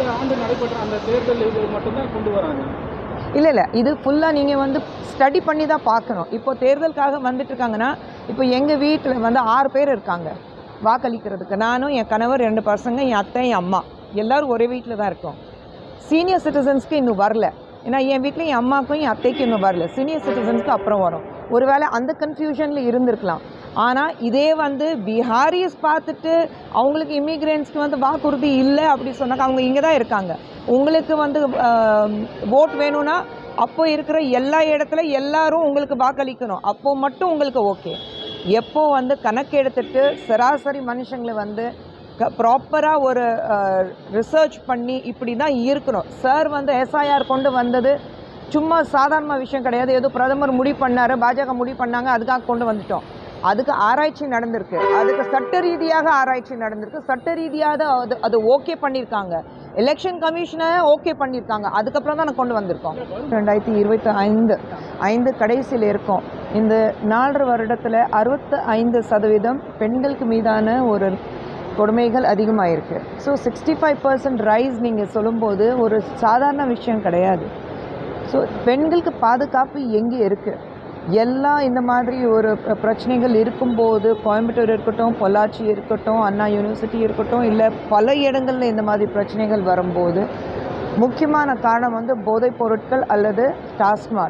இந்த ஆண்டு நடைபெற்ற அந்த தேர்தல் இது மட்டும்தான் கொண்டு வராங்க. இல்லை இது ஃபுல்லாக நீங்கள் வந்து ஸ்டடி பண்ணி தான் பார்க்கணும். இப்போ தேர்தலுக்காக வந்துட்டு இருக்காங்கன்னா, இப்போ எங்கள் வீட்டில் வந்து 6 பேர் இருக்காங்க வாக்களிக்கிறதுக்கு. நானும் என் கணவர் 2 பசங்க, என் அத்தை, என் அம்மா எல்லோரும் ஒரே வீட்டில் தான் இருக்கோம். சீனியர் சிட்டிசன்ஸ்க்கு இன்னும் வரல. ஏன்னா என் வீட்டில் என் அம்மாவுக்கும் என் அத்தைக்கும் இன்னும் வரல. சீனியர் சிட்டிசன்ஸ்க்கு அப்புறம் வரும். ஒருவேளை அந்த கன்ஃபியூஷனில் இருந்திருக்கலாம். ஆனால் இதே வந்து பிஹாரிஸ் பார்த்துட்டு அவங்களுக்கு இமிக்ரெண்ட்ஸ்க்கு வந்து வாக்குறுதி இல்லை அப்படி சொன்னாக்க அவங்க இங்கே தான் இருக்காங்க. உங்களுக்கு வந்து ஓட் வேணும்னா அப்போ இருக்கிற எல்லா இடத்துல எல்லாரும் உங்களுக்கு வாக்களிக்கணும். அப்போ மட்டும் உங்களுக்கு ஓகே. எப்போ வந்து கணக்கு எடுத்துட்டு சராசரி மனுஷங்களை வந்து ப்ராப்பராக ஒரு ரிசர்ச் பண்ணி இப்படி தான் இருக்கணும். சார் வந்து எஸ்ஐஆர் கொண்டு வந்தது சும்மா சாதாரண விஷயம் கிடையாது. ஏதோ பிரதமர் முடிவு பண்ணார், பாஜக முடிவு பண்ணாங்க, அதுக்காக கொண்டு வந்துட்டோம். அதுக்கு ஆராய்ச்சி நடந்திருக்கு, அதுக்கு சட்ட ரீதியாக ஆராய்ச்சி நடந்திருக்கு, சட்ட ரீதியாக அது ஓகே பண்ணியிருக்காங்க. எலெக்ஷன் கமிஷனை ஓகே பண்ணியிருக்காங்க. அதுக்கப்புறம் தான் நான் கொண்டு வந்திருக்கோம். 2025 கடைசியில் இருக்கோம். இந்த 4 வருடத்தில் 65% பெண்களுக்கு மீதான ஒரு கொடுமைகள் அதிகமாகிருக்கு. ஸோ 65% ரைஸ் நீங்கள் சொல்லும்போது ஒரு சாதாரண விஷயம் கிடையாது. ஸோ பெண்களுக்கு பாதுகாப்பு எங்கே இருக்குது? எல்லாம் இந்த மாதிரி ஒரு பிரச்சனைகள் இருக்கும்போது, கோயம்புத்தூர் இருக்கட்டும், பொள்ளாச்சி இருக்கட்டும், அண்ணா யூனிவர்சிட்டி இருக்கட்டும், இல்லை பல இடங்களில் இந்த மாதிரி பிரச்சனைகள் வரும்போது முக்கியமான காரணம் வந்து போதைப் பொருட்கள் அல்லது டாஸ்மாக்.